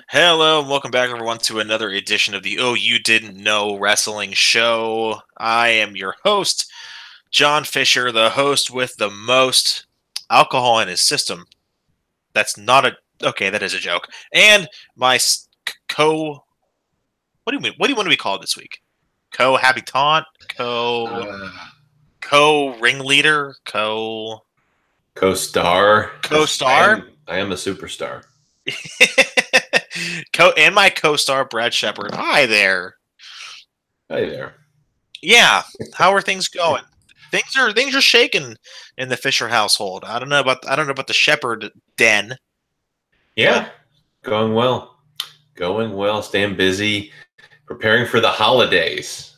Hello, and welcome back, everyone, to another edition of the Oh You Didn't Know Wrestling Show. I am your host, John Fisher, the host with the most alcohol in his system. That's not a okay. That is a joke. And my co. What do you mean? What do you want to be called this week? Co-habitant, Uh, co ringleader, Co-star. I co-star, am. I am a superstar. and my co-star Brad Shepard. Hi there. Hey there. Yeah, how are things going? Things are shaking in the Fisher household. I don't know about the Shepherd den, but Yeah, going well. Going well. Staying busy, preparing for the holidays,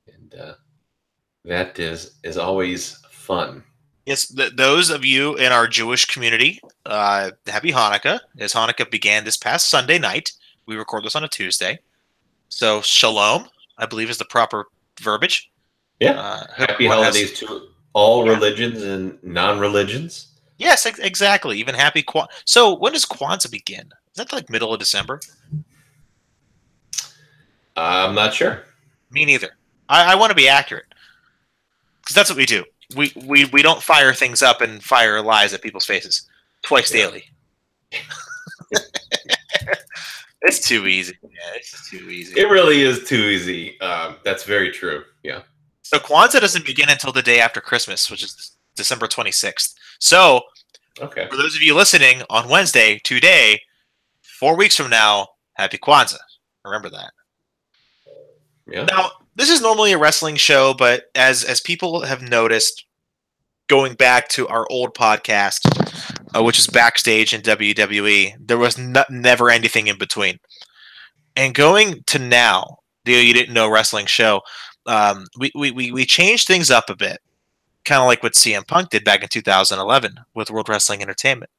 and that is always fun. yes, those of you in our Jewish community, happy Hanukkah. As Hanukkah began this past Sunday night, we record this on a Tuesday, so shalom, I believe, is the proper verbiage. Yeah. Hope Happy everyone has holidays to all yeah. religions and non-religions. Yes, exactly. Even happy So when does Kwanzaa begin? Is that like middle of December? I'm not sure. Me neither. I want to be accurate. Because that's what we do. We don't fire things up and fire lies at people's faces twice Yeah. daily. It's too easy. Yeah, it's too easy. It really is too easy. That's very true. Yeah. So Kwanzaa doesn't begin until the day after Christmas, which is December 26th. So Okay. for those of you listening on Wednesday, today, 4 weeks from now, happy Kwanzaa. Remember that. Yeah. Now, this is normally a wrestling show, but as people have noticed, going back to our old podcast, which is backstage in WWE, there was never anything in between. And going to now, the You Didn't Know Wrestling show, we changed things up a bit, kind of like what CM Punk did back in 2011 with World Wrestling Entertainment.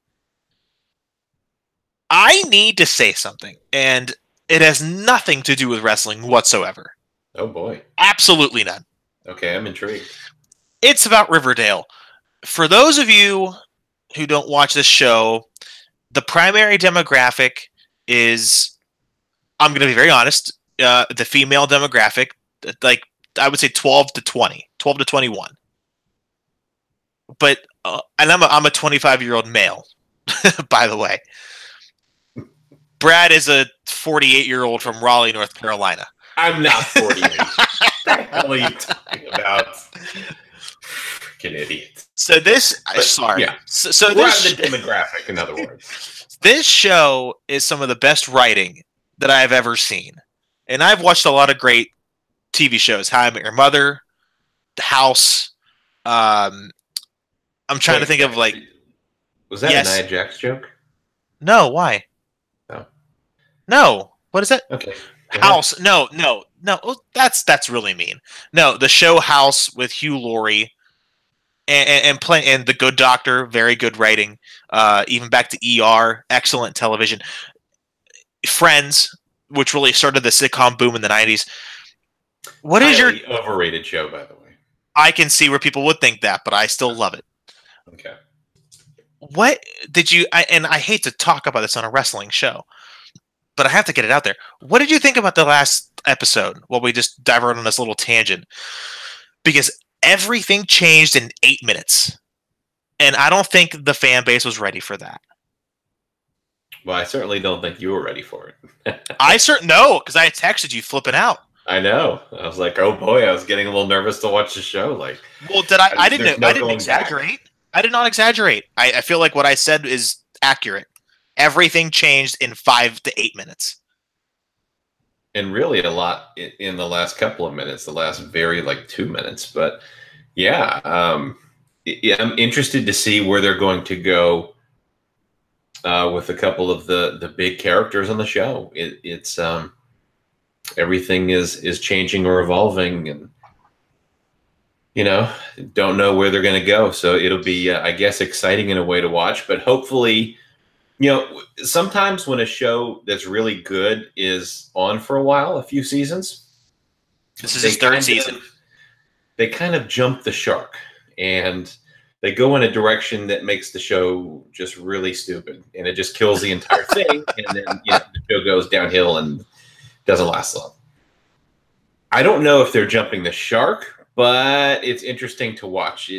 I need to say something, and it has nothing to do with wrestling whatsoever. Oh boy. Absolutely none. Okay, I'm intrigued. It's about Riverdale. For those of you who don't watch this show, the primary demographic is, I'm going to be very honest, the female demographic, like I would say 12 to 20, 12 to 21. But, and I'm a 25-year-old male, by the way. Brad is a 48-year-old from Raleigh, North Carolina. I'm not 48. What the hell are you talking about? Freaking idiot. So this, But, sorry. Yeah. So We're this, on the demographic, in other words. this show is some of the best writing that I've ever seen. And I've watched a lot of great TV shows. How I Met Your Mother, The House. I'm trying to think of like. Was that Yes. a Nia Jax joke? No, why? No. No. What is that? Okay. House. No. Oh, that's really mean. No, the show House with Hugh Laurie and The Good Doctor, very good writing. Even back to ER, excellent television. Friends, which really started the sitcom boom in the 90s. What is your overrated show, by the way? I can see where people would think that, but I still love it. Okay. What did you and I hate to talk about this on a wrestling show, but I have to get it out there. What did you think about the last episode? Well, we just diverted on this little tangent because everything changed in 8 minutes. And I don't think the fan base was ready for that. Well, I certainly don't think you were ready for it. I certainly know because I texted you flipping out. I know. I was like, oh boy, I was getting a little nervous to watch the show. Like, well, did I? I there's didn't. no I didn't going exaggerate. back. I did not exaggerate. I feel like what I said is accurate. Everything changed in 5 to 8 minutes. And really a lot in the last couple of minutes, the last very like 2 minutes. But yeah, I'm interested to see where they're going to go with a couple of the big characters on the show. It's everything is changing or evolving, and don't know where they're going to go. So it'll be, I guess, exciting in a way to watch. But hopefully, sometimes when a show that's really good is on for a while, a few seasons, this is his third season. They kind of jump the shark, and they go in a direction that makes the show just really stupid, and it just kills the entire thing. And then the show goes downhill and doesn't last long. I don't know if they're jumping the shark, but it's interesting to watch.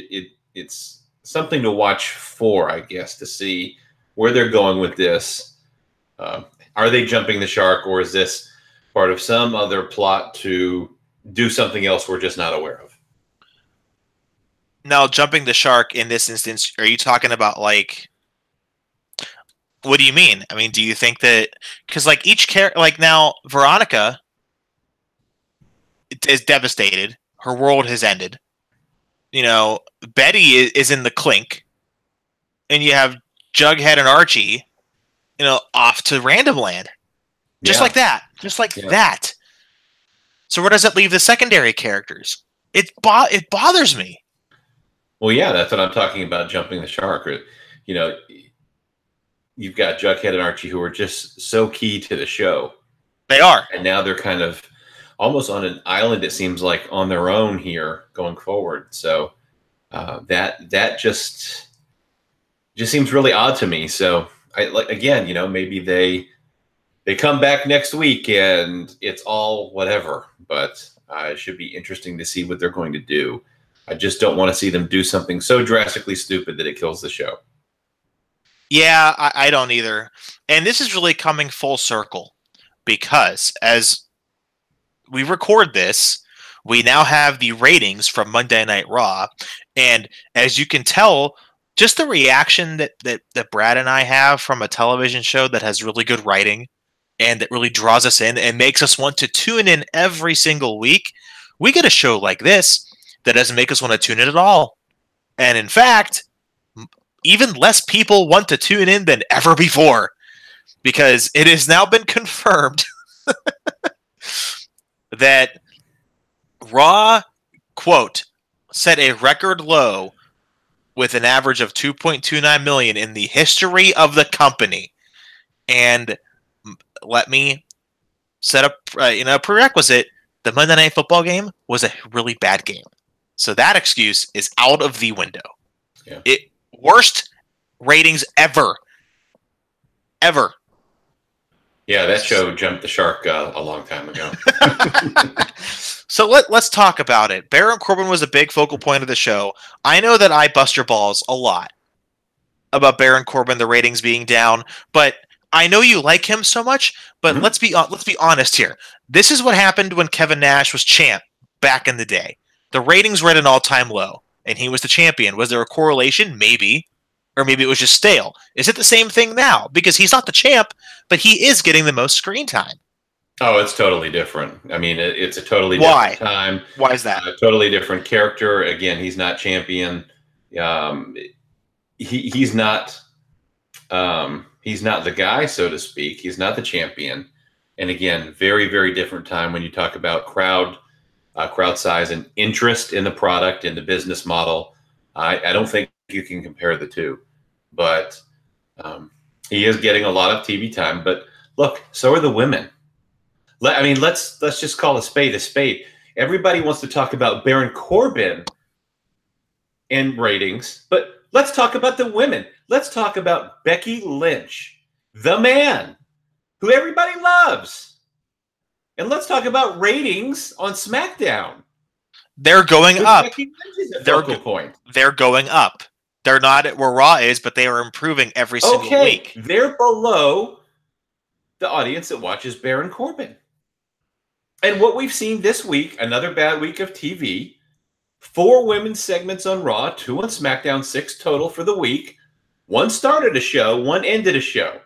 It's something to watch for, I guess, to see where they're going with this. Are they jumping the shark, or is this part of some other plot to do something else we're just not aware of? Now, jumping the shark in this instance, are you talking about like? What do you mean? I mean, do you think that because like each character, like now Veronica is devastated, her world has ended. Betty is in the clink, and you have Jughead and Archie, off to Random Land, just like that, that. So where does it leave the secondary characters? It bothers me. Well, yeah, that's what I'm talking about, jumping the shark. You've got Jughead and Archie who are just so key to the show. They are. And now they're kind of almost on an island, it seems like, on their own here going forward. So that just seems really odd to me. So, maybe they come back next week and it's all whatever. But it should be interesting to see what they're going to do. I just don't want to see them do something so drastically stupid that it kills the show. Yeah, I don't either. And this is really coming full circle because as we record this, we now have the ratings from Monday Night Raw. And as you can tell, just the reaction that Brad and I have from a television show that has really good writing and that really draws us in and makes us want to tune in every single week, we get a show like this that doesn't make us want to tune in at all. And in fact, even less people want to tune in than ever before because it has now been confirmed that Raw, quote, set a record low with an average of 2.29 million in the history of the company. And let me set up a prerequisite. The Monday Night Football game was a really bad game. So that excuse is out of the window. Yeah. Worst ratings ever. Ever. Yeah, that show jumped the shark a long time ago. So let's talk about it. Baron Corbin was a big focal point of the show. I know that I bust your balls a lot about Baron Corbin, the ratings being down, but I know you like him so much. But let's be honest here. This is what happened when Kevin Nash was champ back in the day. The ratings were at an all-time low, and he was the champion. Was there a correlation? Maybe. Or maybe it was just stale. Is it the same thing now? Because he's not the champ, but he is getting the most screen time. Oh, it's totally different. I mean, it's a totally different time. Why is that? A totally different character. Again, he's not champion. He's not the guy, so to speak. He's not the champion. And again, very, very different time when you talk about crowd size and interest in the product and the business model. I don't think you can compare the two, but he is getting a lot of TV time. But look, so are the women. Let's just call a spade a spade. Everybody wants to talk about Baron Corbin and ratings, but let's talk about the women. Let's talk about Becky Lynch, the man who everybody loves. And let's talk about ratings on SmackDown. They're going up. They're going up. They're not at where Raw is, but they are improving every single week. They're below the audience that watches Baron Corbin. And what we've seen this week, another bad week of TV, 4 women's segments on Raw, 2 on SmackDown, 6 total for the week. 1 started a show, 1 ended a show.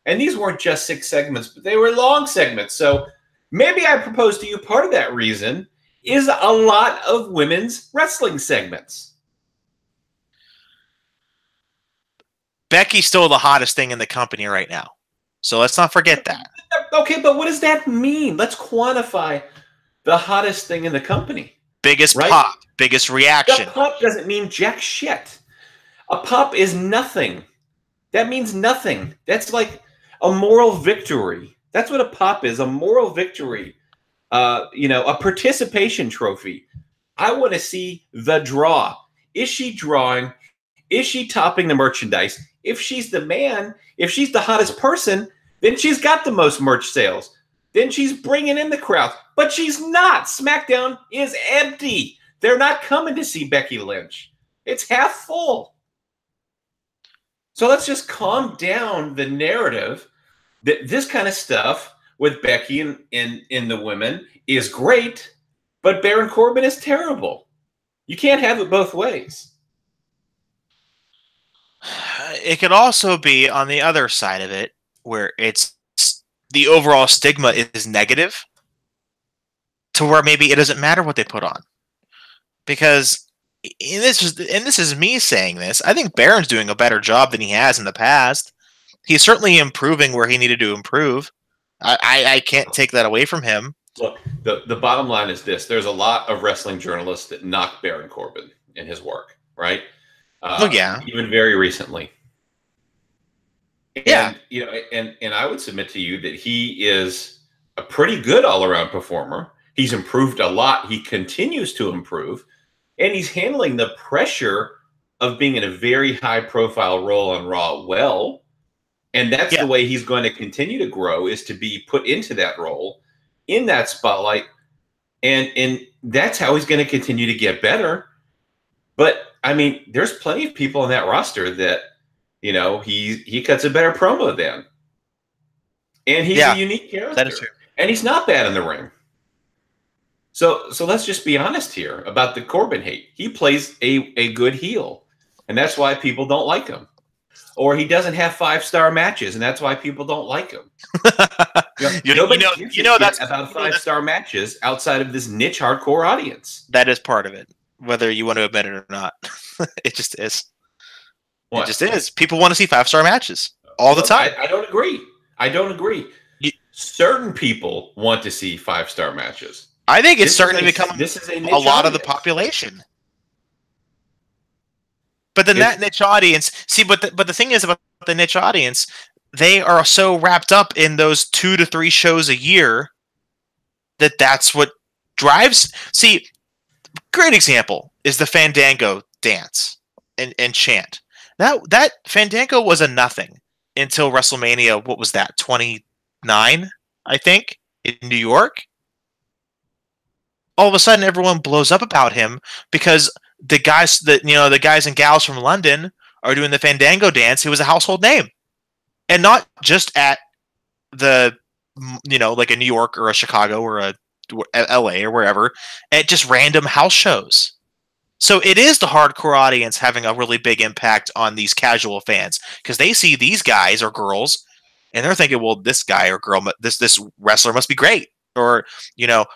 And these weren't just 6 segments, but they were long segments. So maybe I propose to you part of that reason is a lot of women's wrestling segments. Becky's still the hottest thing in the company right now. So let's not forget that. Okay, but what does that mean? Let's quantify the hottest thing in the company. Biggest pop, biggest reaction. The pop doesn't mean jack shit. A pop is nothing. That means nothing. That's like a moral victory. That's what a pop is, a moral victory. A participation trophy. I want to see the draw. Is she drawing Is she topping the merchandise? If she's the man, if she's the hottest person, then she's got the most merch sales. Then she's bringing in the crowd. But she's not. SmackDown is empty. They're not coming to see Becky Lynch. It's half full. So let's just calm down the narrative that this kind of stuff with Becky and the women is great, but Baron Corbin is terrible. You can't have it both ways. It could also be on the other side of it, where it's the overall stigma is negative, to where maybe it doesn't matter what they put on. Because, and this is me saying this, I think Baron's doing a better job than he has in the past. He's certainly improving where he needed to improve. I can't take that away from him. Look, the bottom line is this. There's a lot of wrestling journalists that knock Baron Corbin in his work, right? Yeah. Even very recently. Yeah. And, you know, and I would submit to you that he is a pretty good all-around performer. He's improved a lot. He continues to improve. And he's handling the pressure of being in a very high-profile role on Raw well. And that's the way he's going to continue to grow, is to be put into that role, in that spotlight. And that's how he's going to continue to get better. But, I mean, there's plenty of people on that roster that, you know, he cuts a better promo than. And he's a unique character. That is true. And he's not bad in the ring. So let's just be honest here about the Corbin hate. He plays a good heel, and that's why people don't like him. Or he doesn't have 5-star matches, and that's why people don't like him. Nobody that's about 5-star matches outside of this niche hardcore audience. That is part of it, whether you want to admit it or not. It just is. What? It just is. People want to see 5-star matches all the time. I don't agree. Certain people want to see 5-star matches. I think it's starting to become a lot of the population. But then that niche audience, but the thing is about the niche audience, they are so wrapped up in those 2 to 3 shows a year that's what drives. See, great example is the Fandango dance and chant. That Fandango was a nothing until WrestleMania. What was that? 29, I think, in New York. All of a sudden, everyone blows up about him because the guys and gals from London are doing the Fandango dance. He was a household name, and not just at the, like a New York or a Chicago or a LA or wherever, at just random house shows. So it is the hardcore audience having a really big impact on these casual fans, because they see these guys or girls and they're thinking, well, this guy or girl, this wrestler must be great, or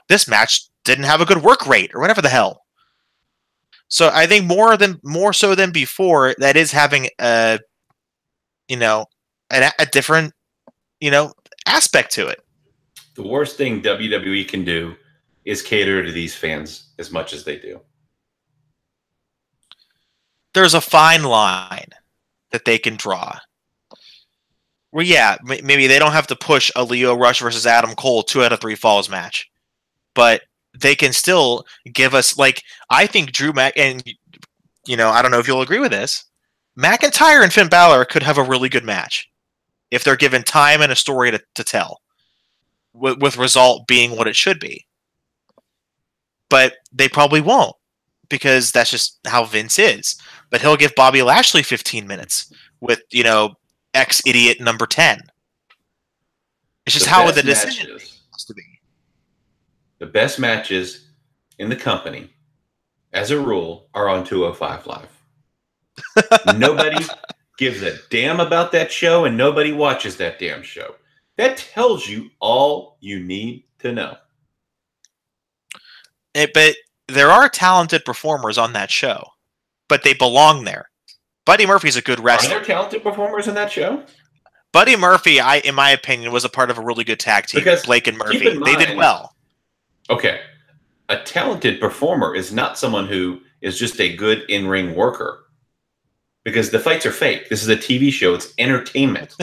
this match didn't have a good work rate, or whatever the hell. So I think more so than before, that is having a different aspect to it. The worst thing WWE can do is cater to these fans as much as they do. There's a fine line that they can draw. Well, yeah, maybe they don't have to push a Leo Rush versus Adam Cole 2 out of 3 falls match, but they can still give us, I think Drew and I don't know if you'll agree with this, McIntyre and Finn Balor could have a really good match if they're given time and a story to tell, with result being what it should be. But they probably won't, because that's just how Vince is. But he'll give Bobby Lashley 15 minutes with, ex-idiot number 10. It's just how the decision has to be. The best matches in the company, as a rule, are on 205 Live. Nobody gives a damn about that show, and nobody watches that damn show. That tells you all you need to know. But there are talented performers on that show, but they belong there. Buddy Murphy's a good wrestler. Are there talented performers in that show? Buddy Murphy, in my opinion, was a part of a really good tag team. Because Blake and Murphy, they did well. Okay. A talented performer is not someone who is just a good in-ring worker, because the fights are fake. This is a TV show. It's entertainment.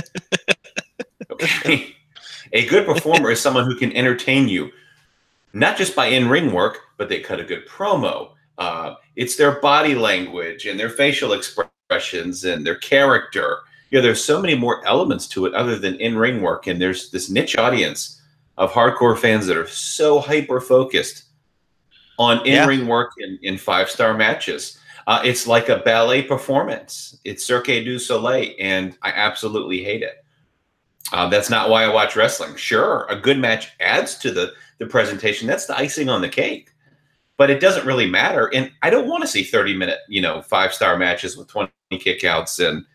Okay. A good performer is someone who can entertain you, not just by in-ring work, but they cut a good promo. It's their body language and their facial expression expressions and their character. There's so many more elements to it other than in-ring work, and there's this niche audience of hardcore fans that are so hyper-focused on in-ring work in 5-star matches. It's like a ballet performance. It's Cirque du Soleil, and I absolutely hate it. That's not why I watch wrestling. Sure, a good match adds to the presentation. That's the icing on the cake. But it doesn't really matter. And I don't want to see 30-minute, 5-star matches with 20 kickouts and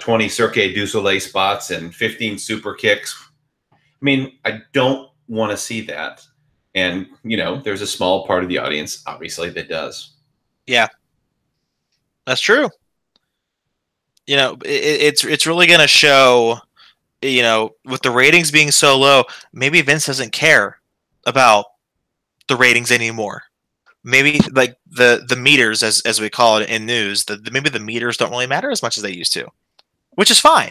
20 Cirque du Soleil spots and 15 super kicks. I mean, I don't want to see that. And, there's a small part of the audience, obviously, that does. Yeah. That's true. It's really going to show, with the ratings being so low, maybe Vince doesn't care about the ratings anymore. Maybe like the meters, as we call it in news, maybe the meters don't really matter as much as they used to, which is fine.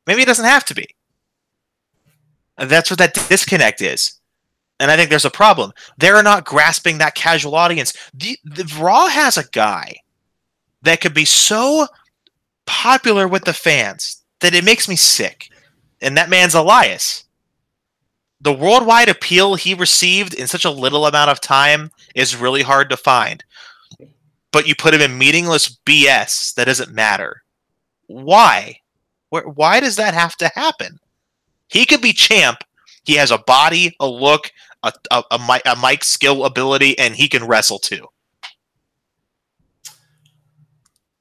Maybe it doesn't have to be. And that's what that disconnect is. And I think there's a problem. They're not grasping that casual audience. The Raw has a guy that could be so popular with the fans that it makes me sick. And that man's Elias. The worldwide appeal he received in such a little amount of time is really hard to find. But you put him in meaningless BS that doesn't matter. Why? Why does that have to happen? He could be champ. He has a body, a look, a mic skill ability, and he can wrestle too.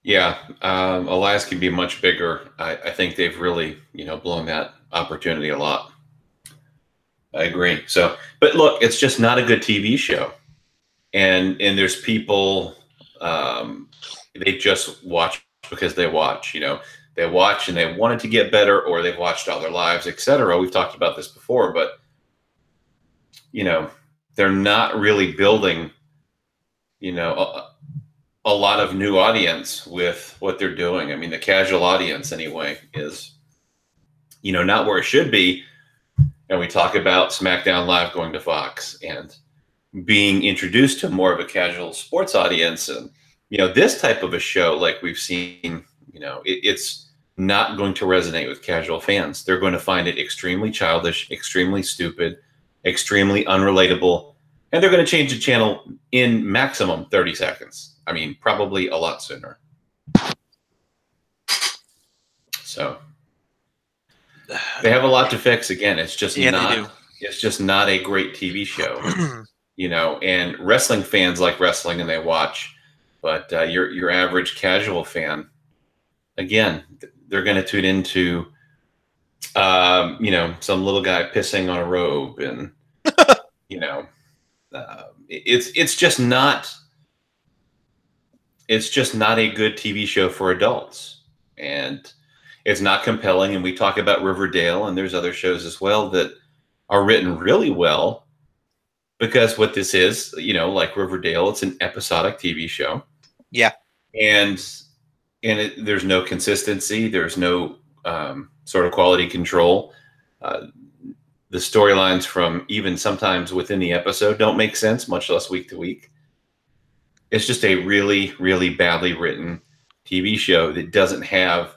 Yeah, Elias can be much bigger. I think they've really, blown that opportunity a lot. I agree. So, but look, it's just not a good TV show, and there's people they just watch because they watch. They watch and they wanted to get better, or they've watched all their lives, etc. We've talked about this before, but they're not really building, a lot of new audience with what they're doing. I mean, the casual audience anyway is, not where it should be. And we talk about SmackDown Live going to Fox and being introduced to more of a casual sports audience. And, this type of a show, like we've seen, it's not going to resonate with casual fans. They're going to find it extremely childish, extremely stupid, extremely unrelatable. And they're going to change the channel in maximum 30 seconds. I mean, probably a lot sooner. So they have a lot to fix. Again, it's just it's just not a great TV show, and wrestling fans like wrestling and they watch, but your average casual fan, again, they're going to tune into, some little guy pissing on a robe and, it's just not a good TV show for adults, and it's not compelling. And we talk about Riverdale, and there's other shows as well that are written really well, because what this is, like Riverdale, it's an episodic TV show. Yeah. And there's no consistency. There's no sort of quality control. The storylines from even sometimes within the episode don't make sense, much less week to week. It's just a really, really badly written TV show that doesn't have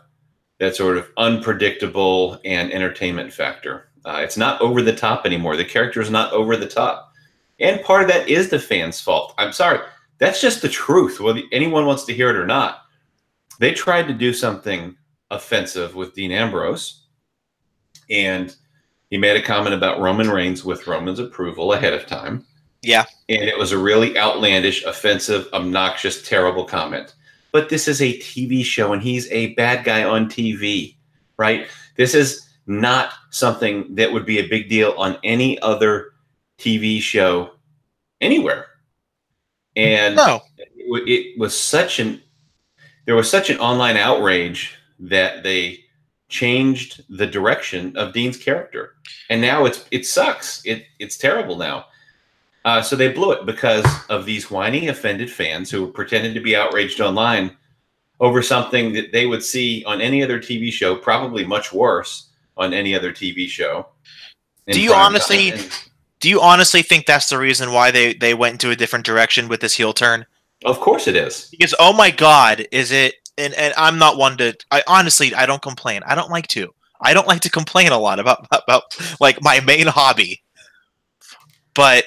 that sort of unpredictable and entertainment factor. It's not over the top anymore. The character is not over the top. And part of that is the fans' fault. I'm sorry. That's just the truth, whether anyone wants to hear it or not. They tried to do something offensive with Dean Ambrose, and he made a comment about Roman Reigns with Roman's approval ahead of time. Yeah. And it was a really outlandish, offensive, obnoxious, terrible comment. But this is a TV show, and he's a bad guy on TV, right? This is not something that would be a big deal on any other TV show anywhere. And no. It was there was such an online outrage that they changed the direction of Dean's character. And now it sucks. It's terrible now. So they blew it because of these whiny, offended fans who pretended to be outraged online over something that they would see on any other TV show, probably much worse on any other TV show. Do you honestly think that's the reason why they went into a different direction with this heel turn? Of course it is. Because, oh my God, is it and I'm not one to. I honestly, I don't complain. I don't like to. I don't like to complain a lot about like my main hobby. But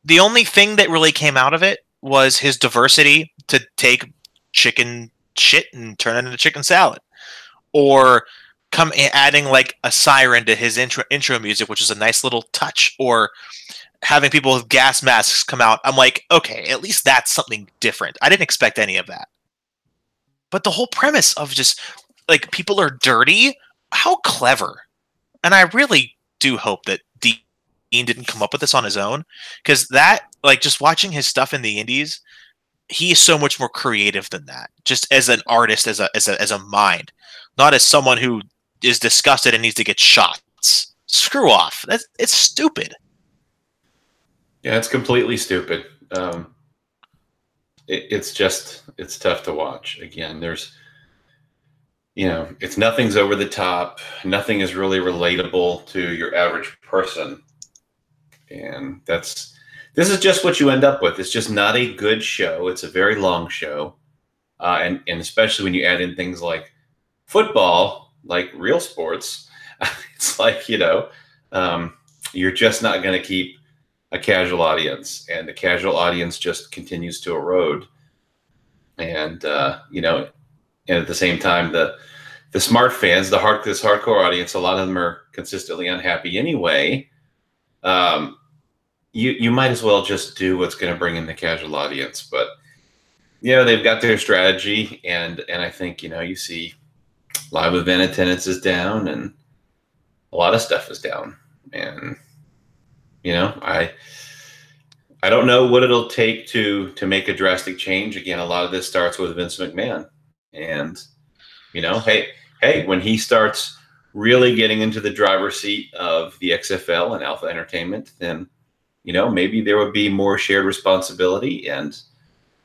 the only thing that really came out of it was his diversity to take chicken shit and turn it into chicken salad, or adding like a siren to his intro music, which is a nice little touch, or having people with gas masks come out. I'm like, okay, at least that's something different. I didn't expect any of that. But the whole premise of just like people are dirty, how clever. And I really do hope that Dean didn't come up with this on his own, because that, like, just watching his stuff in the indies, he is so much more creative than that. Just as an artist, as a mind, not as someone who is disgusted and needs to get shots. Screw off. It's stupid. Yeah, it's completely stupid. It's tough to watch. Again, there's, nothing's over the top. Nothing is really relatable to your average person. And this is just what you end up with. It's just not a good show. It's a very long show. And especially when you add in things like football, like real sports, it's like, you're just not going to keep a casual audience, and the casual audience just continues to erode. And, and at the same time, the smart fans, this hardcore audience, a lot of them are consistently unhappy anyway. You might as well just do what's going to bring in the casual audience. But, they've got their strategy, and I think, you see live event attendance is down, and a lot of stuff is down. And, I don't know what it'll take to make a drastic change. Again, a lot of this starts with Vince McMahon. And, hey, when he starts really getting into the driver's seat of the XFL and Alpha Entertainment, then, maybe there would be more shared responsibility, and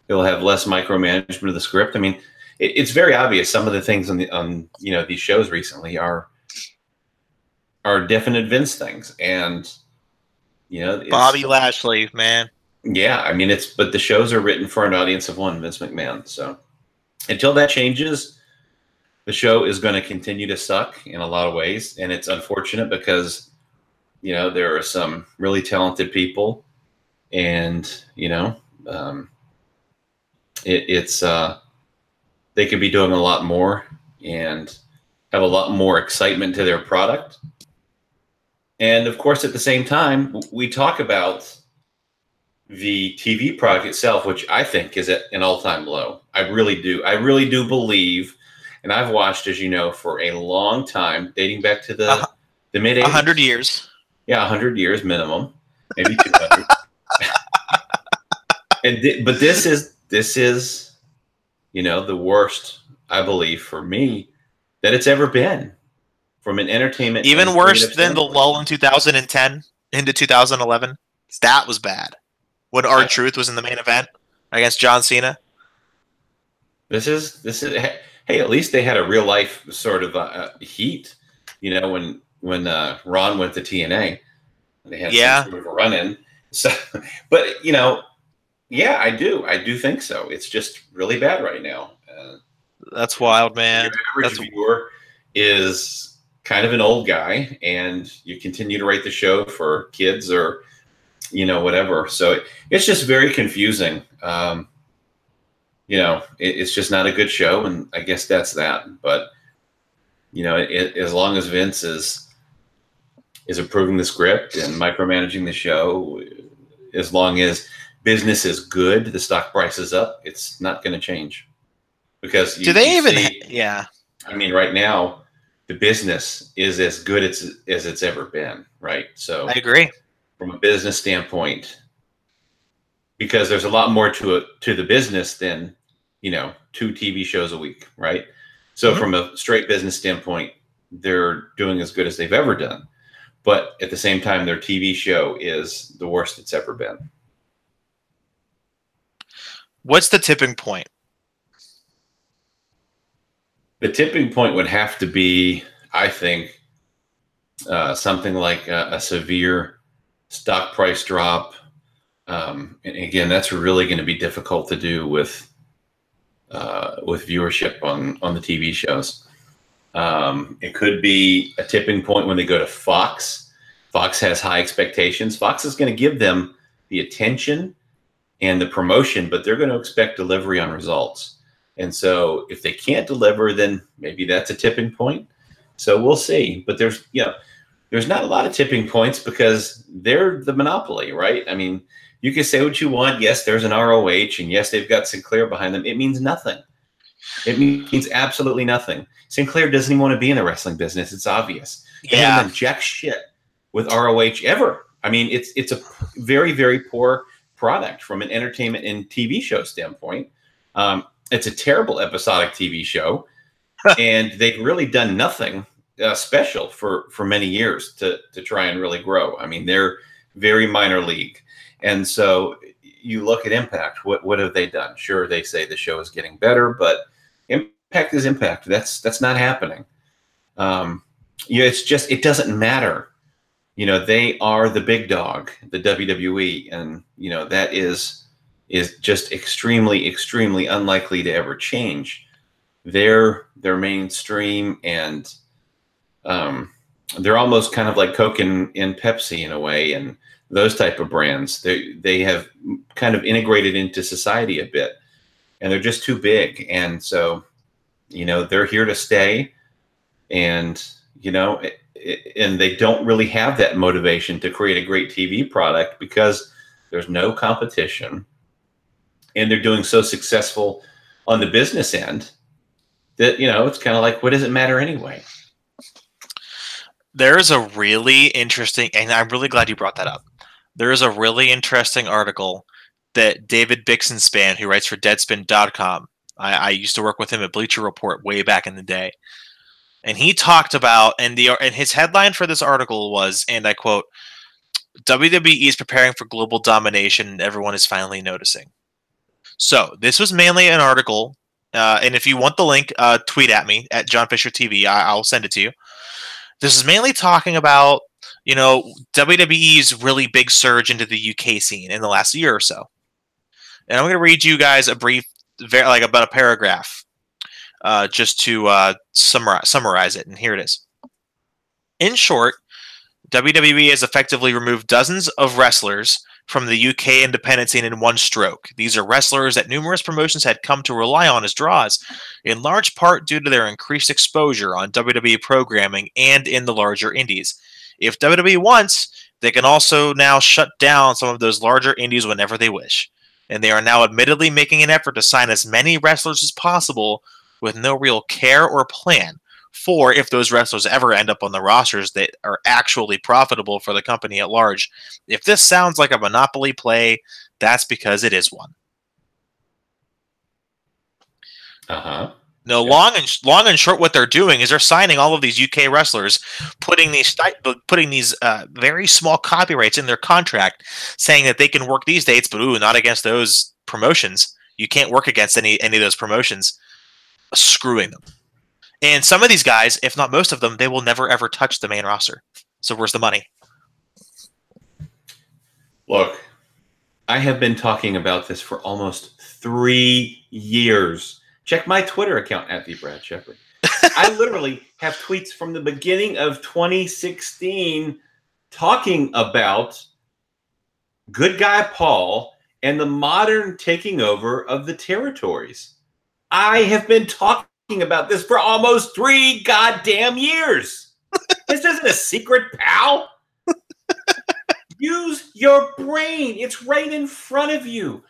he'll have less micromanagement of the script. I mean, it's very obvious some of the things on these shows recently are definite Vince things. And, Bobby Lashley, man. Yeah, I mean, but the shows are written for an audience of one, Vince McMahon. So until that changes, the show is going to continue to suck in a lot of ways. And it's unfortunate because, there are some really talented people, and, they could be doing a lot more and have a lot more excitement to their product. And of course, at the same time, we talk about the TV product itself, which I think is at an all-time low. I really do. I really do believe, and I've watched, as you know, for a long time, dating back to the mid-80s. 100 years. Yeah, 100 years minimum, maybe 200. But this is the worst, I believe, for me, that it's ever been. From an entertainment, even worse than the lull in 2010 into 2011. That was bad. When R-Truth was in the main event against John Cena. This is. Hey, at least they had a real life sort of heat. When Ron went to TNA, they had some sort of a run in. So, but yeah, I do think so. It's just really bad right now. That's wild, man. Your average viewer is kind of an old guy, and you continue to write the show for kids or, whatever. So it's just very confusing. It's just not a good show, and I guess that's that. But, as long as Vince is approving the script and micromanaging the show, as long as business is good, the stock price is up, it's not going to change. Because I mean, right now, the business is as good as it's ever been, right? So I agree. From a business standpoint, because there's a lot more to the business than 2 TV shows a week, right? So from a straight business standpoint, they're doing as good as they've ever done. But at the same time, their TV show is the worst it's ever been. What's the tipping point? The tipping point would have to be, I think, something like a severe stock price drop. And again, that's really going to be difficult to do with with viewership on the TV shows. It could be a tipping point when they go to Fox. Fox has high expectations. Fox is going to give them the attention and the promotion, but they're going to expect delivery on results. And so if they can't deliver, then maybe that's a tipping point. So we'll see. But there's not a lot of tipping points because they're the monopoly, right? I mean, you can say what you want. Yes, there's an ROH, and yes, they've got Sinclair behind them. It means nothing. It means absolutely nothing. Sinclair doesn't even want to be in the wrestling business. It's obvious. They haven't done jack shit with ROH ever. I mean, it's a very, very poor product from an entertainment and TV show standpoint. It's a terrible episodic TV show, and they've really done nothing special for many years to try and really grow. I mean, they're very minor league. And so you look at Impact, what have they done? Sure, they say the show is getting better, but Impact is Impact. That's not happening. It's just, it doesn't matter. They are the big dog, the WWE, and that is just extremely, extremely unlikely to ever change. They're mainstream, and they're almost kind of like Coke and Pepsi in a way, and those type of brands. They have kind of integrated into society a bit, and they're just too big. And so, they're here to stay, and and they don't really have that motivation to create a great TV product because there's no competition, and they're doing so successful on the business end that, it's kind of like, what does it matter anyway? There's a really interesting, and I'm really glad you brought that up. There is a really interesting article that David Bixenspan, who writes for Deadspin.com, I used to work with him at Bleacher Report way back in the day, and he talked about, and his headline for this article was, and I quote, "WWE is preparing for global domination, and everyone is finally noticing." So this was mainly an article, and if you want the link, tweet at me at John Fisher TV. I'll send it to you. This is mainly talking about, WWE's really big surge into the UK scene in the last year or so. And I'm going to read you guys a brief, about a paragraph, just to summarize it. And here it is. In short, WWE has effectively removed dozens of wrestlers from the UK independent scene in one stroke. These are wrestlers that numerous promotions had come to rely on as draws, in large part due to their increased exposure on WWE programming and in the larger indies. If WWE wants, they can also now shut down some of those larger indies whenever they wish. And they are now admittedly making an effort to sign as many wrestlers as possible with no real care or plan for if those wrestlers ever end up on the rosters that are actually profitable for the company at large. If this sounds like a monopoly play, that's because it is one. No, long and short, what they're doing is they're signing all of these UK wrestlers, putting these very small copyrights in their contract, saying that they can work these dates, but not against those promotions. You can't work against any of those promotions, screwing them. And some of these guys, if not most of them, they will never ever touch the main roster. So where's the money? Look, I have been talking about this for almost 3 years. Check my Twitter account at @TheBradShepherd. I literally have tweets from the beginning of 2016 talking about Good Guy Paul and the modern taking over of the territories. I have been talking about this for almost 3 goddamn years. This isn't a secret, pal. Use your brain. It's right in front of you.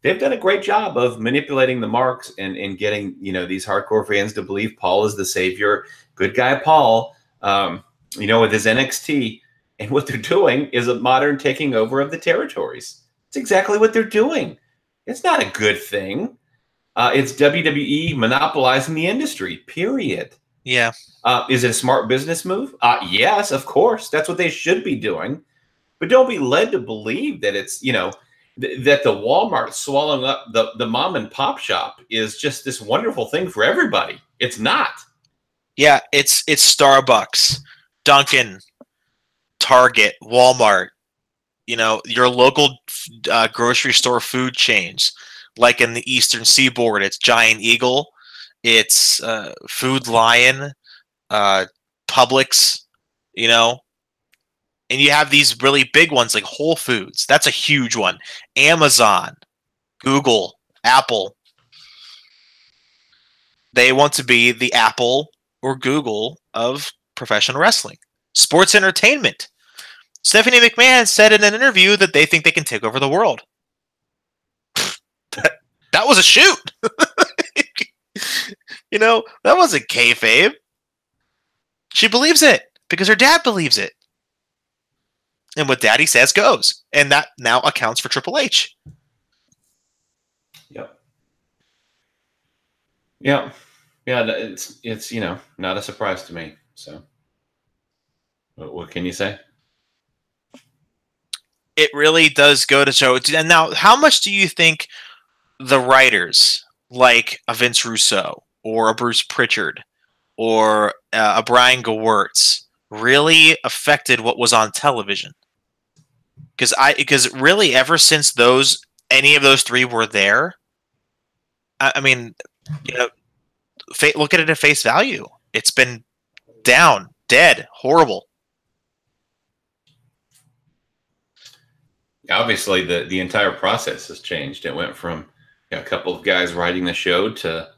They've done a great job of manipulating the marks and getting, these hardcore fans to believe Paul is the savior. Good Guy Paul, with his NXT. And what they're doing is a modern taking over of the territories. It's exactly what they're doing. It's not a good thing. It's WWE monopolizing the industry, period. Yeah. Is it a smart business move? Yes, of course. That's what they should be doing. But don't be led to believe that it's, that the Walmart swallowing up the mom and pop shop is just this wonderful thing for everybody. It's not. Yeah, it's Starbucks, Dunkin', Target, Walmart, your local grocery store food chains. Like in the Eastern Seaboard, it's Giant Eagle, it's Food Lion, Publix, you know, and you have these really big ones like Whole Foods. That's a huge one. Amazon, Google, Apple. They want to be the Apple or Google of professional wrestling. Sports entertainment. Stephanie McMahon said in an interview that they think they can take over the world. That was a shoot. You know, that wasn't kayfabe. She believes it because her dad believes it. And what daddy says goes. And that now accounts for Triple H. Yep. Yeah. Yeah, it's you know, not a surprise to me. So what can you say? It really does go to show. And now, how much do you think the writers, like a Vince Russo or a Bruce Pritchard or a Brian Gewirtz, really affected what was on television? Because really, ever since any of those three were there, I mean, you know, look at it at face value. It's been down, dead, horrible. Obviously, the entire process has changed. It went from a couple of guys writing the show to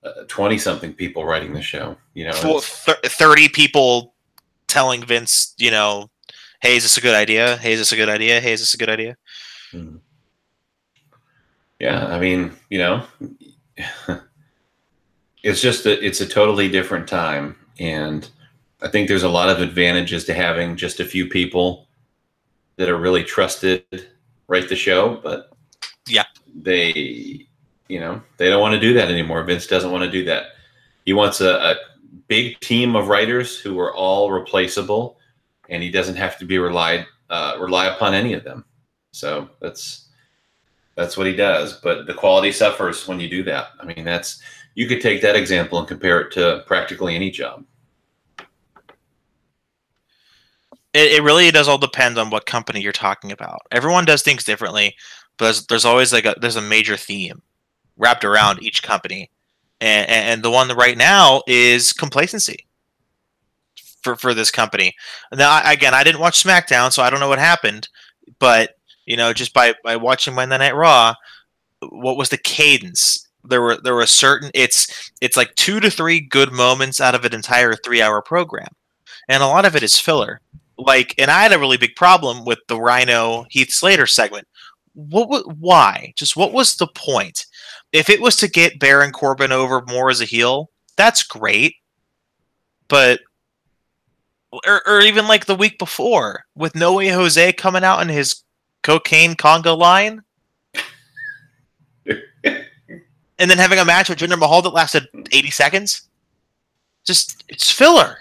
20-something people writing the show. You know, 30 people telling Vince, you know, hey, is this a good idea? Hey, is this a good idea? Hey, is this a good idea? Mm-hmm. Yeah, I mean, you know, it's a totally different time, and I think there's a lot of advantages to having just a few people that are really trusted write the show, but yeah, they don't want to do that anymore. Vince doesn't want to do that. He wants a big team of writers who are all replaceable, and he doesn't have to be rely upon any of them. So that's what he does. But the quality suffers when you do that. I mean, you could take that example and compare it to practically any job. It really does all depend on what company you're talking about. Everyone does things differently, but there's always there's a major theme wrapped around each company, and the one right now is complacency for this company. Now, again, I didn't watch SmackDown, so I don't know what happened, but you know, just by watching Monday Night Raw, what was the cadence? There were certain it's like 2 to 3 good moments out of an entire 3-hour program, and a lot of it is filler. And I had a really big problem with the Rhino Heath Slater segment. Why? Just what was the point? If it was to get Baron Corbin over more as a heel, that's great. But or even like the week before with No Way Jose coming out in his cocaine conga line, and then having a match with Jinder Mahal that lasted 80 seconds. Just it's filler.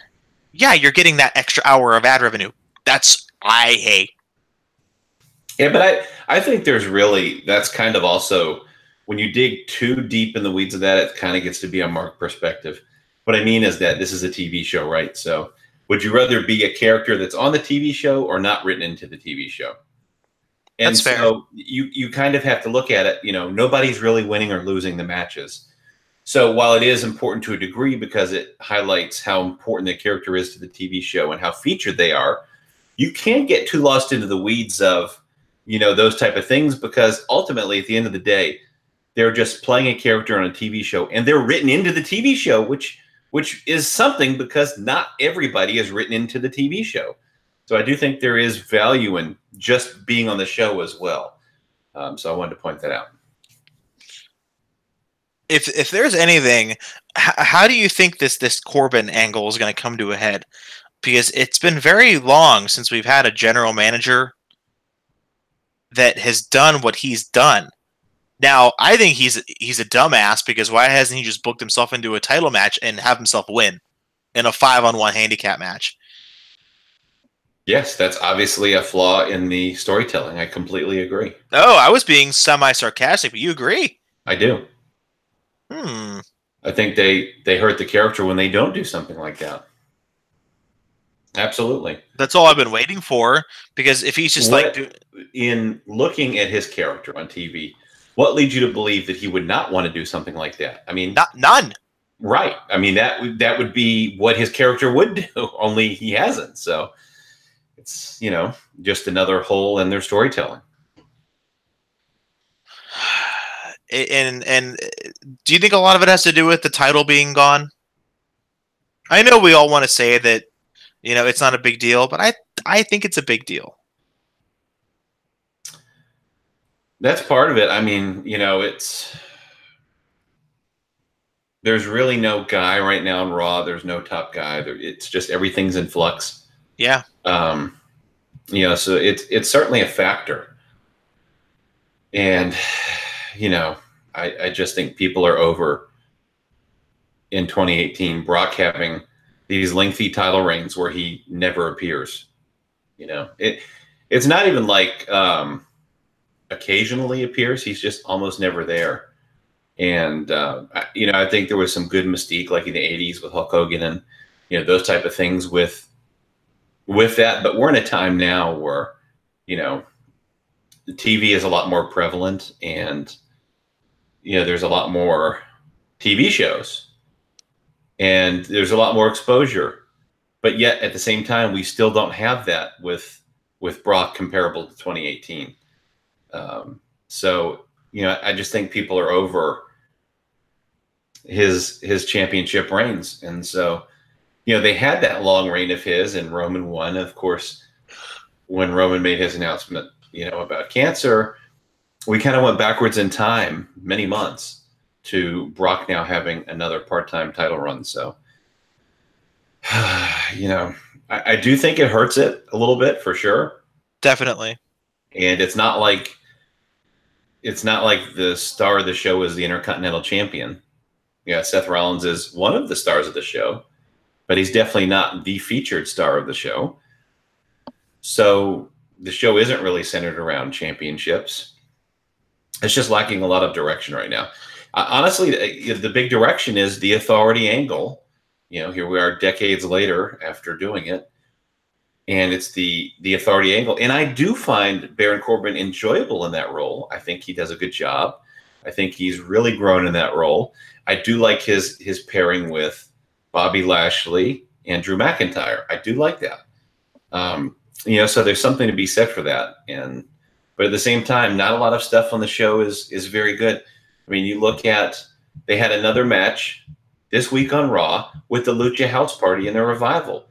Yeah, you're getting that extra hour of ad revenue. I hate. Yeah, but I think that's kind of also when you dig too deep in the weeds of that, it kind of gets to be a Mark perspective. What I mean is that this is a TV show, right? So would you rather be a character that's on the TV show or not written into the TV show? And that's fair. So you kind of have to look at it, you know, nobody's really winning or losing the matches. So while it is important to a degree because it highlights how important the character is to the TV show and how featured they are, you can't get too lost into the weeds of, you know, those type of things because ultimately at the end of the day, they're just playing a character on a TV show and they're written into the TV show, which is something because not everybody is written into the TV show. So I do think there is value in just being on the show as well. So I wanted to point that out. If there's anything, how do you think this Corbin angle is going to come to a head? Because it's been very long since we've had a general manager that has done what he's done. Now, I think he's a dumbass because why hasn't he just booked himself into a title match and have himself win in a 5-on-1 handicap match? Yes, that's obviously a flaw in the storytelling. I completely agree. Oh, I was being semi-sarcastic, but you agree? I do. I think they hurt the character when they don't do something like that. Absolutely. That's all I've been waiting for because if he's just in looking at his character on TV, What leads you to believe that he would not want to do something like that? I mean, None. right. I mean, that would be what his character would do, only he hasn't. So it's, just another hole in their storytelling. And do you think a lot of it has to do with the title being gone? I know we all want to say that, it's not a big deal, but I think it's a big deal. That's part of it. I mean, there's really no guy right now in Raw. There's no top guy. It's just everything's in flux. Yeah. So it's certainly a factor. And, I just think people are over in 2018 Brock having these lengthy title reigns where he never appears. It's not even like occasionally appears. He's just almost never there. And, I think there was some good mystique like in the 80s with Hulk Hogan and, those type of things with that. But we're in a time now where, the TV is a lot more prevalent and, there's a lot more TV shows and there's a lot more exposure. But yet at the same time, we still don't have that with Brock comparable to 2018. So, I just think people are over his championship reigns. And so, they had that long reign of his and Roman won. Of course, when Roman made his announcement, about cancer, we kind of went backwards in time many months to Brock now having another part-time title run. So, I do think it hurts it a little bit for sure. Definitely. And it's not like the star of the show is the Intercontinental Champion. Yeah, Seth Rollins is one of the stars of the show, but he's definitely not the featured star of the show. So the show isn't really centered around championships. It's just lacking a lot of direction right now. Honestly, the big direction is the Authority angle. Here we are decades later after doing it. And it's the Authority angle. And I do find Baron Corbin enjoyable in that role. I think he does a good job. I think he's really grown in that role. I do like his pairing with Bobby Lashley and Drew McIntyre. I do like that. So there's something to be said for that. But at the same time, not a lot of stuff on the show is very good. I mean, you look at, they had another match this week on Raw with the Lucha House Party in their revival.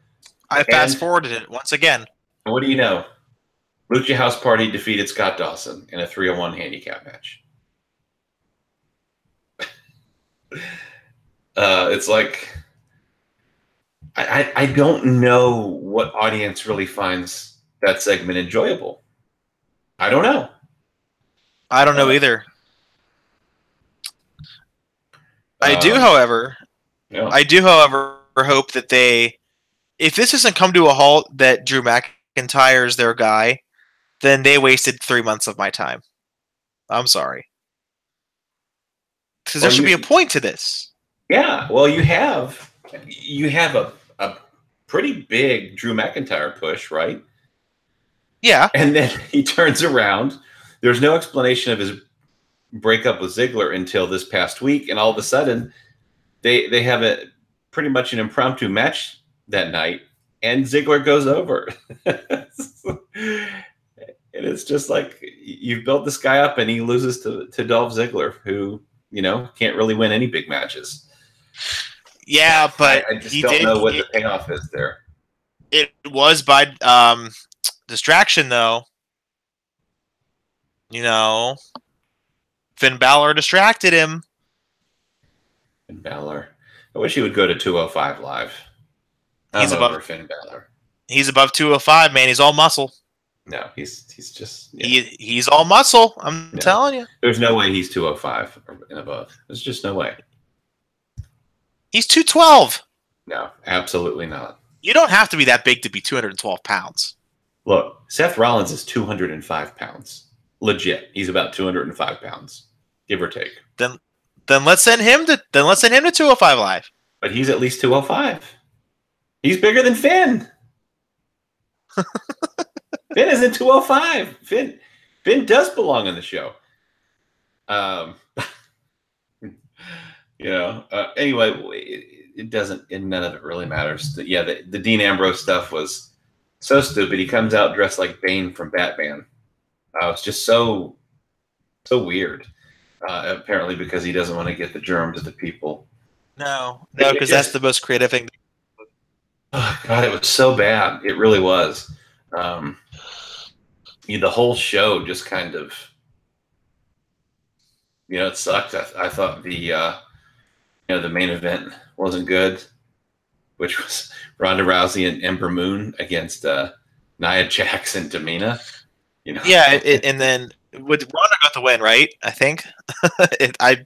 I fast-forwarded it once again. And what do you know? Lucha House Party defeated Scott Dawson in a 3-on-1 handicap match. It's like, I don't know what audience really finds that segment enjoyable. I don't know. I don't know either. I do, however, hope that if this doesn't come to a halt, that Drew McIntyre is their guy, then they wasted 3 months of my time. I'm sorry. Because there should be a point to this. Yeah, well, you have a pretty big Drew McIntyre push, right? Yeah. And then he turns around. There's no explanation of his breakup with Ziggler until this past week, and all of a sudden, they have pretty much an impromptu match that night, and Ziggler goes over. And it's just like, you've built this guy up, and he loses to Dolph Ziggler, who can't really win any big matches. Yeah, but I just don't know what the payoff is there. It was by distraction, though. Finn Balor distracted him. Finn Balor. I wish he would go to 205 Live. He's above Finn Balor. He's above 205, man. He's all muscle. No, he's just... Yeah. He's all muscle. I'm telling you. There's no way he's 205 and above. There's just no way. He's 212. No, absolutely not. You don't have to be that big to be 212 pounds. Look, Seth Rollins is 205 pounds. Legit. He's about 205 pounds, give or take. Then let's send him to 205 Live. But he's at least 205. He's bigger than Finn. Finn is in 205. Finn does belong on the show. Um, anyway, it doesn't, and none of it really matters. Yeah, the Dean Ambrose stuff was so stupid. He comes out dressed like Bane from Batman. It's just so weird. Apparently, because he doesn't want to get the germ to the people. No, because that's the most creative thing. Oh, God, it was so bad. It really was. The whole show just kind of, it sucked. I thought the main event wasn't good, which was Ronda Rousey and Ember Moon against Nia Jax and Tamina. Yeah, and then Ronda got the win, right? I think. I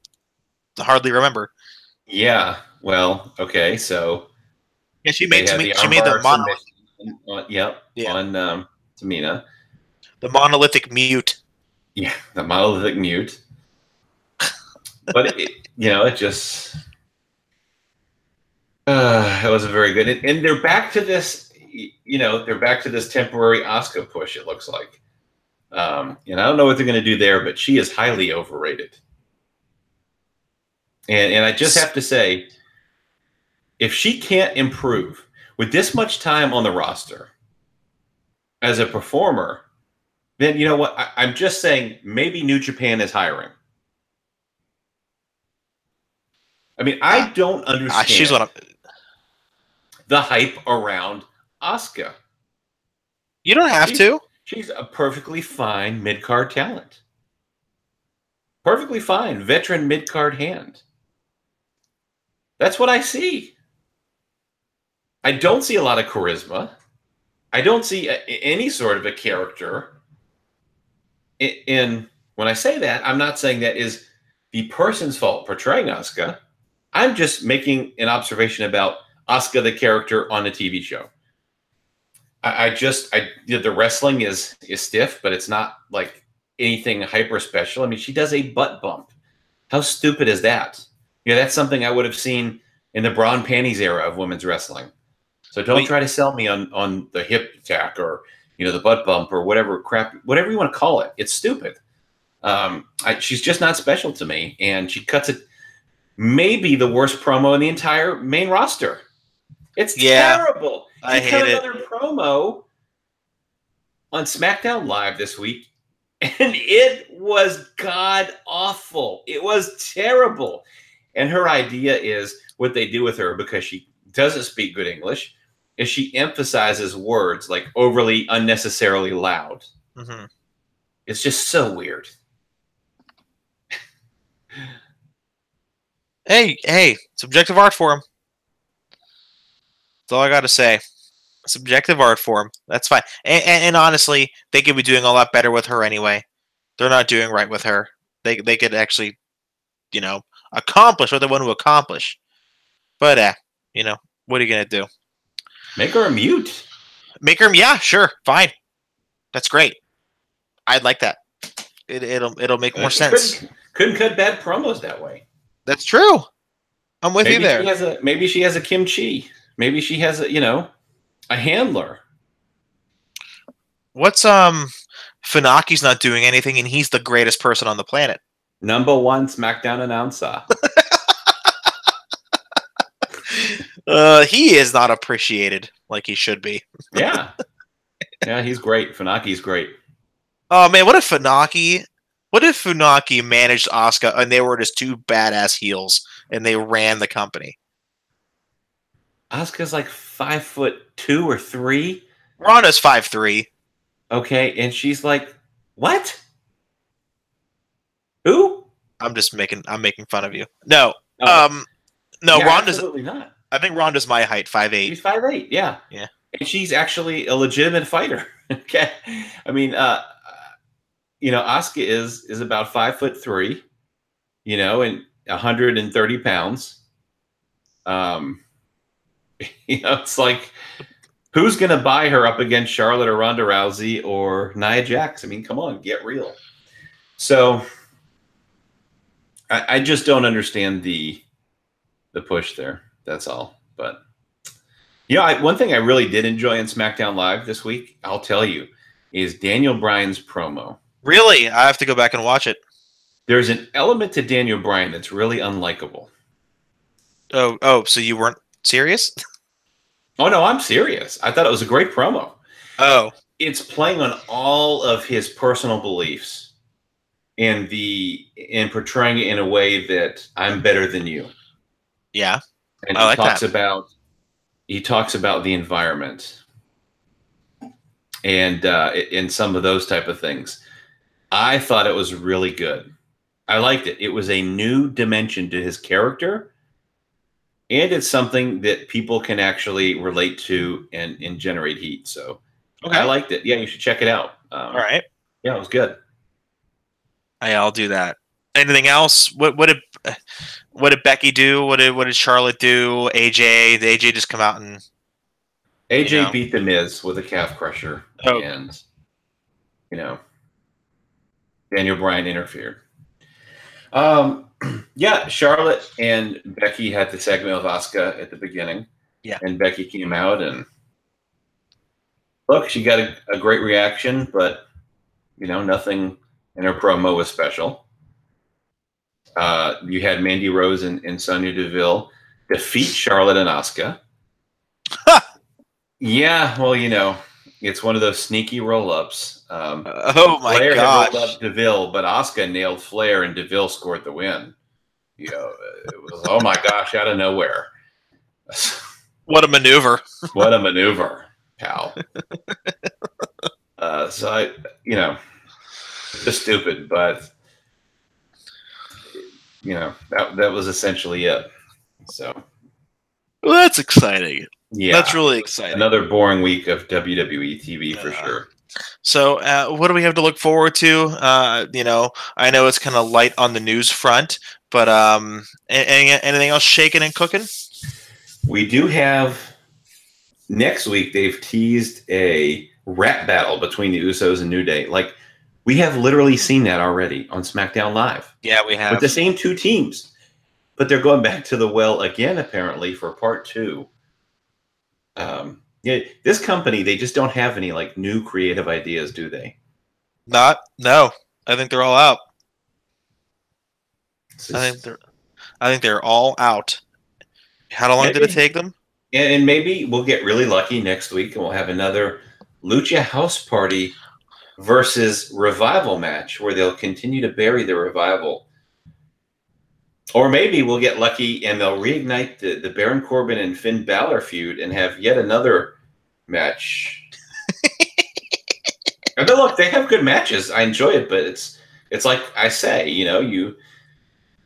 hardly remember. Yeah. Well, okay, so yeah, she made the monolithic. Yep. Yeah. On Tamina. The monolithic mute. Yeah, the monolithic mute. But it just it wasn't very good. And they're back to this. They're back to this temporary Asuka push. It looks like. I don't know what they're going to do there, but she is highly overrated. And I just have to say, if she can't improve with this much time on the roster as a performer, then you know what? I'm just saying maybe New Japan is hiring. I mean, I don't understand the hype around Asuka. You don't have to. She's a perfectly fine mid-card talent. Perfectly fine veteran mid-card hand. That's what I see. I don't see a lot of charisma. I don't see any sort of a character. And when I say that, I'm not saying that is the person's fault portraying Asuka. I'm just making an observation about Asuka, the character on a TV show. The wrestling is stiff, but it's not like anything hyper special. I mean, she does a butt bump. How stupid is that? That's something I would have seen in the bra and panties era of women's wrestling. So don't try to sell me on the hip attack or the butt bump or whatever you want to call it. It's stupid. She's just not special to me, and she cuts it. Maybe the worst promo in the entire main roster. It's terrible. I hate it. Another promo on SmackDown Live this week, and it was god awful. It was terrible. And her idea is what they do with her, because she doesn't speak good English, is she emphasizes words like overly unnecessarily loud. Mm-hmm. It's just so weird. Hey, subjective art form. That's all I got to say. Subjective art form. That's fine. And honestly, they could be doing a lot better with her anyway. They're not doing right with her. They could actually, accomplish what they want to accomplish. But, what are you going to do? Make her a mute. Yeah, sure. Fine. That's great. I'd like that. It'll make more sense. Couldn't cut bad promos that way. That's true. I'm with you there. Maybe she has a Kim Chi. Maybe she has a handler. What's Funaki's not doing anything, and he's the greatest person on the planet. #1 SmackDown announcer. He is not appreciated like he should be. Yeah, he's great. Funaki's great. Oh man, what if Funaki managed Asuka and they were just two badass heels and they ran the company? Asuka's like 5'2" or 3. Ronda's 5'3". Okay, and she's like, what? Who? I'm making fun of you. No. No, Ronda's absolutely not. I think Ronda's my height, 5'8". She's 5'8", yeah. Yeah. And she's actually a legitimate fighter. Okay. I mean, Asuka is about 5'3", and 130 pounds. It's like, who's going to buy her up against Charlotte or Ronda Rousey or Nia Jax? I mean, come on, get real. So I just don't understand the push there. That's all. But one thing I really did enjoy in SmackDown Live this week, I'll tell you, is Daniel Bryan's promo. Really? I have to go back and watch it. There's an element to Daniel Bryan that's really unlikable. So you weren't serious? Oh no, I'm serious. I thought it was a great promo. Oh, It's playing on all of his personal beliefs and portraying it in a way that I'm better than you. yeah. And I like that. He talks about the environment and some of those type of things. I thought it was really good. I liked it. It was a new dimension to his character, and it's something that people can actually relate to and generate heat. So Okay. I liked it. Yeah, you should check it out. All right. Yeah, it was good. I'll do that. Anything else? What did Becky do? What did Charlotte do? AJ? Did AJ just come out and AJ beat The Miz with a calf crusher, and Daniel Bryan interfered. Yeah, Charlotte and Becky had the segment with Asuka at the beginning. Yeah. And Becky came out and look, she got a great reaction, but nothing in her promo was special. You had Mandy Rose and Sonya Deville defeat Charlotte and Asuka. Yeah, well, it's one of those sneaky roll-ups. Oh my Flair gosh. had rolled up Deville, but Asuka nailed Flair, and Deville scored the win. It was, oh my gosh, out of nowhere. What a maneuver. What a maneuver, pal. So I, just stupid, but that was essentially it. So Well, that's exciting. yeah, that's really exciting. Another boring week of WWE TV for sure. So, what do we have to look forward to? I know it's kind of light on the news front, but anything else shaking and cooking? We do have next week. They've teased a rap battle between the Usos and New Day. Like, we have literally seen that already on SmackDown Live. Yeah, we have. With the same two teams. But they're going back to the well again, apparently, for part 2. Yeah, this company, they just don't have any new creative ideas, do they? No. I think they're all out. I think they're all out. How long did it take them? And maybe we'll get really lucky next week and we'll have another Lucha House Party versus Revival match where they'll continue to bury the Revival. Or maybe we'll get lucky and they'll reignite the Baron Corbin and Finn Balor feud and have yet another match. And look, they have good matches. I enjoy it, but it's like I say, you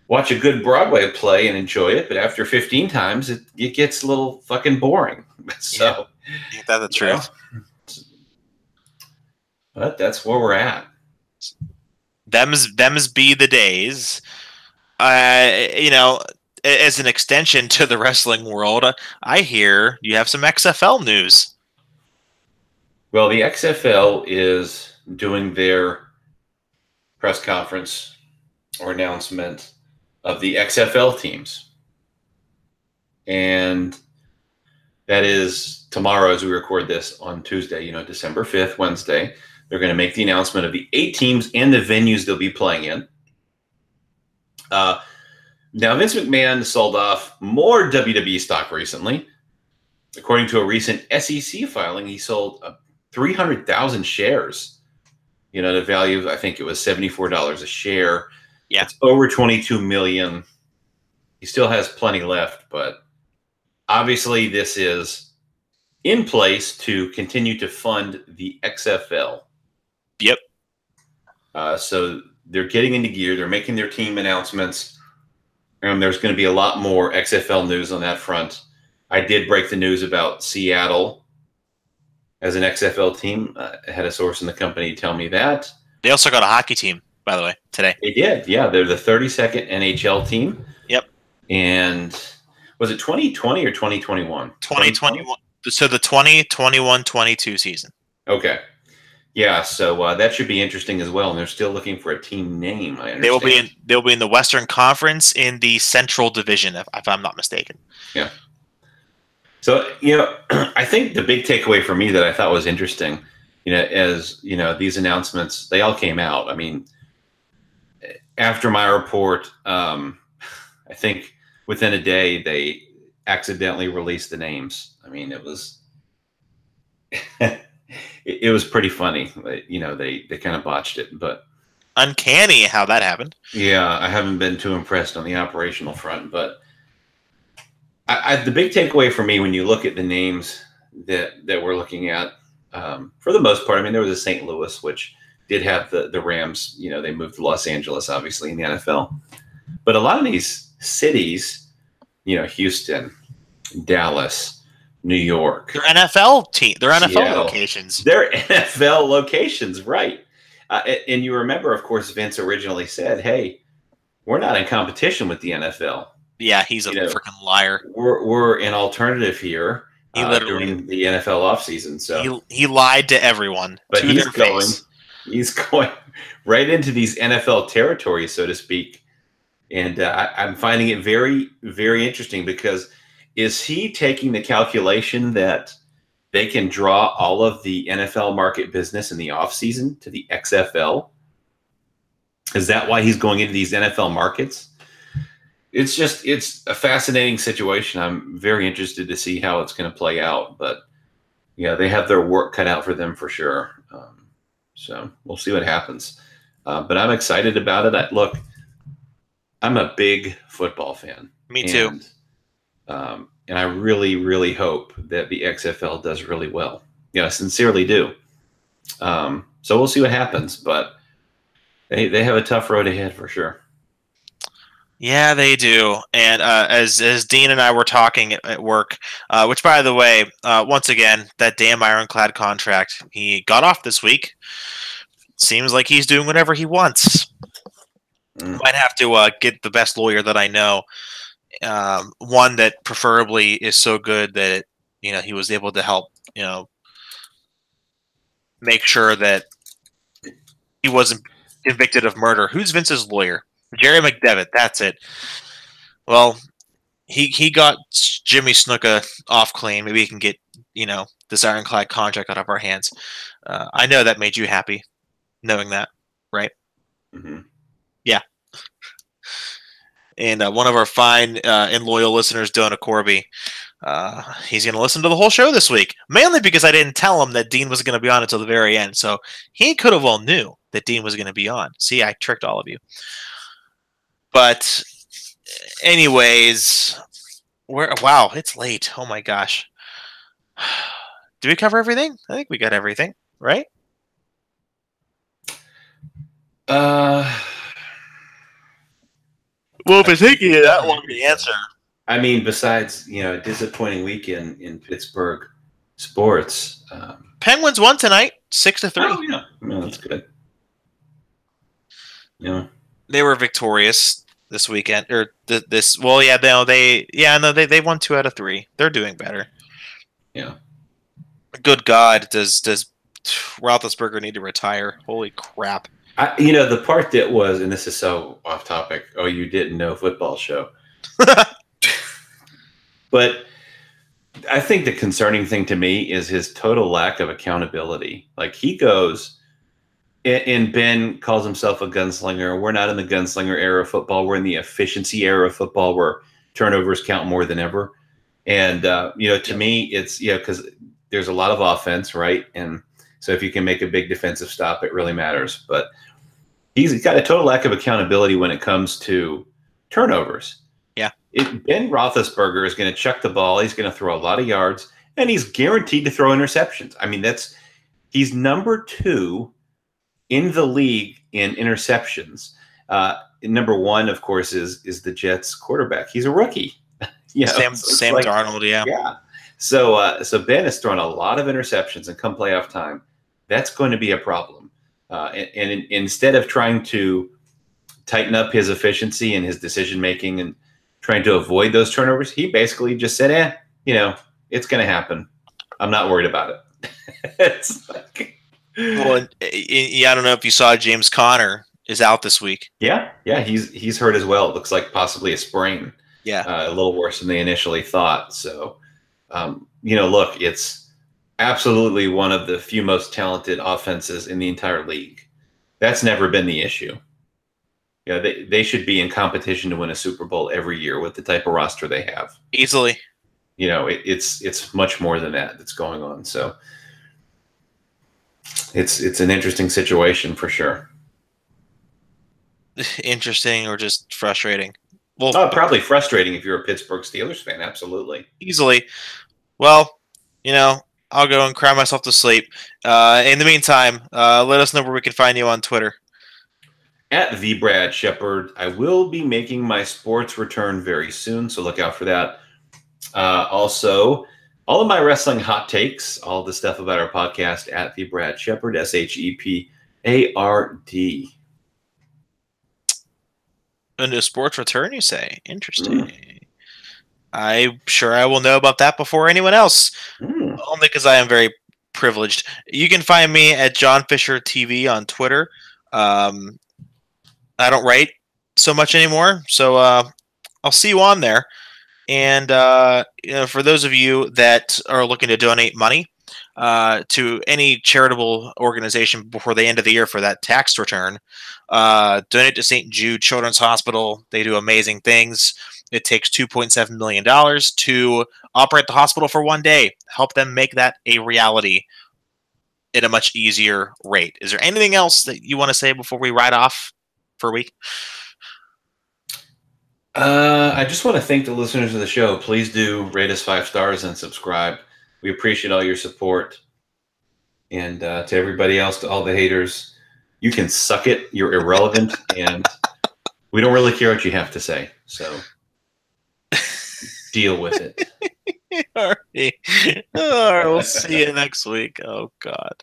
watch a good Broadway play and enjoy it, but after 15 times, it gets a little fucking boring. So, yeah, that's the truth. But that's where we're at. Them's be the days. As an extension to the wrestling world, I hear you have some XFL news. Well, the XFL is doing their press conference or announcement of the XFL teams. And that is tomorrow as we record this on Tuesday, December 5th, Wednesday. They're going to make the announcement of the 8 teams and the venues they'll be playing in. Now, Vince McMahon sold off more WWE stock recently. According to a recent SEC filing, he sold 300,000 shares. The value of, I think it was $74 a share. Yeah. It's over 22 million. He still has plenty left, but obviously this is in place to continue to fund the XFL. Yep. So they're getting into gear. They're making their team announcements. And there's going to be a lot more XFL news on that front. I did break the news about Seattle as an XFL team. I had a source in the company tell me that. They also got a hockey team, by the way, today. They did, yeah. They're the 32nd NHL team. Yep. And was it 2020 or 2021? 2021. So the 2021-22 season. Okay. Yeah, so that should be interesting as well. And they're still looking for a team name, I understand. They'll be in the Western Conference in the Central Division, if I'm not mistaken. Yeah. So, I think the big takeaway for me that I thought was interesting, as these announcements, they all came out. I mean, after my report, I think within a day they accidentally released the names. I mean, it was it was pretty funny. You know, they kind of botched it, but uncanny how that happened. Yeah, I haven't been too impressed on the operational front, but the big takeaway for me when you look at the names that we're looking at, for the most part, I mean, there was a St. Louis, which did have the Rams. You know, they moved to Los Angeles, obviously, in the NFL. But a lot of these cities, you know, Houston, Dallas, New York, they're NFL team. They're NFL Seattle, locations. They're NFL locations, right? And you remember, of course, Vince originally said, "Hey, we're not in competition with the NFL." Yeah, he's a freaking liar. We're an alternative here he literally during the NFL offseason. So he lied to everyone. But to he's their going face. He's going right into these NFL territories, so to speak. And I'm finding it very, very interesting because is he taking the calculation that they can draw all of the NFL market business in the offseason to the XFL? Is that why he's going into these NFL markets? It's a fascinating situation. I'm very interested to see how it's going to play out. But, yeah, they have their work cut out for them for sure. So we'll see what happens. But I'm excited about it. Look, I'm a big football fan. Me too. And I really, really hope that the XFL does really well. Yeah, I sincerely do. So we'll see what happens. But they have a tough road ahead for sure. Yeah, they do. And as Dean and I were talking at work, which, by the way, once again, that damn ironclad contract, he got off this week. Seems like he's doing whatever he wants. Might have to get the best lawyer that I know, one that preferably is so good that he was able to help make sure that he wasn't convicted of murder. Who's Vince's lawyer? Jerry McDevitt. That's it. Well, he got Jimmy Snuka off clean. Maybe he can get this ironclad contract out of our hands. I know that made you happy, knowing that, right? Mm-hmm. Yeah. And one of our fine and loyal listeners, Donna Corby, he's going to listen to the whole show this week, mainly because I didn't tell him that Dean was going to be on until the very end. So he could have all knew that Dean was going to be on. See, I tricked all of you. But anyways, wow, it's late. Oh my gosh. Did we cover everything? I think we got everything, right? Well, if it's taking you that long to answer. I mean, besides, a disappointing weekend in Pittsburgh sports. Penguins won tonight, 6-3. Oh, yeah. No, that's good. Yeah. They were victorious this weekend, or this. Well, yeah, they won 2 out of 3. They're doing better. Yeah. Good God, does Roethlisberger need to retire? Holy crap! The part that was, and this is so off topic. Oh, you didn't know football show. But I think the concerning thing to me is his total lack of accountability. Like, he goes, and Ben calls himself a gunslinger. We're not in the gunslinger era of football. We're in the efficiency era of football where turnovers count more than ever. And, to me, it's, because there's a lot of offense, right? And so if you can make a big defensive stop, it really matters. But he's got a total lack of accountability when it comes to turnovers. Yeah. Ben Roethlisberger is going to chuck the ball. He's going to throw a lot of yards, and he's guaranteed to throw interceptions. I mean, he's number 2 in the league in interceptions. Number 1, of course, is the Jets quarterback. He's a rookie. Sam Darnold, yeah. Yeah. So Ben has thrown a lot of interceptions, and come playoff time, that's going to be a problem. And instead of trying to tighten up his efficiency and his decision making and trying to avoid those turnovers, he basically just said, it's going to happen. I'm not worried about it. It's like, well, I don't know if you saw James Conner is out this week. Yeah, he's hurt as well. It looks like possibly a sprain. Yeah, a little worse than they initially thought. So, look, it's absolutely one of the few most talented offenses in the entire league. That's never been the issue. Yeah, they should be in competition to win a Super Bowl every year with the type of roster they have. Easily. It's much more than that that's going on. So it's an interesting situation for sure. Interesting or just frustrating? Well, probably frustrating if you're a Pittsburgh Steelers fan. Absolutely. Easily. Well, I'll go and cry myself to sleep. In the meantime, let us know where we can find you on Twitter. At the Brad Shepard. I will be making my sports return very soon, so look out for that. Also, all of my wrestling hot takes, all the stuff about our podcast at the Brad Shepard, SHEPARD. A new sports return, you say? Interesting. I'm sure I will know about that before anyone else. Only because I am very privileged. You can find me at John Fisher TV on Twitter. I don't write so much anymore, so I'll see you on there. And for those of you that are looking to donate money to any charitable organization before the end of the year for that tax return, donate to St. Jude Children's Hospital. They do amazing things. It takes $2.7 million to operate the hospital for one day. Help them make that a reality at a much easier rate. Is there anything else that you want to say before we ride off for a week? I just want to thank the listeners of the show. Please do rate us 5 stars and subscribe. We appreciate all your support. And to everybody else, to all the haters, you can suck it. You're irrelevant, and we don't really care what you have to say. So deal with it. All right. We'll see you next week. Oh, God.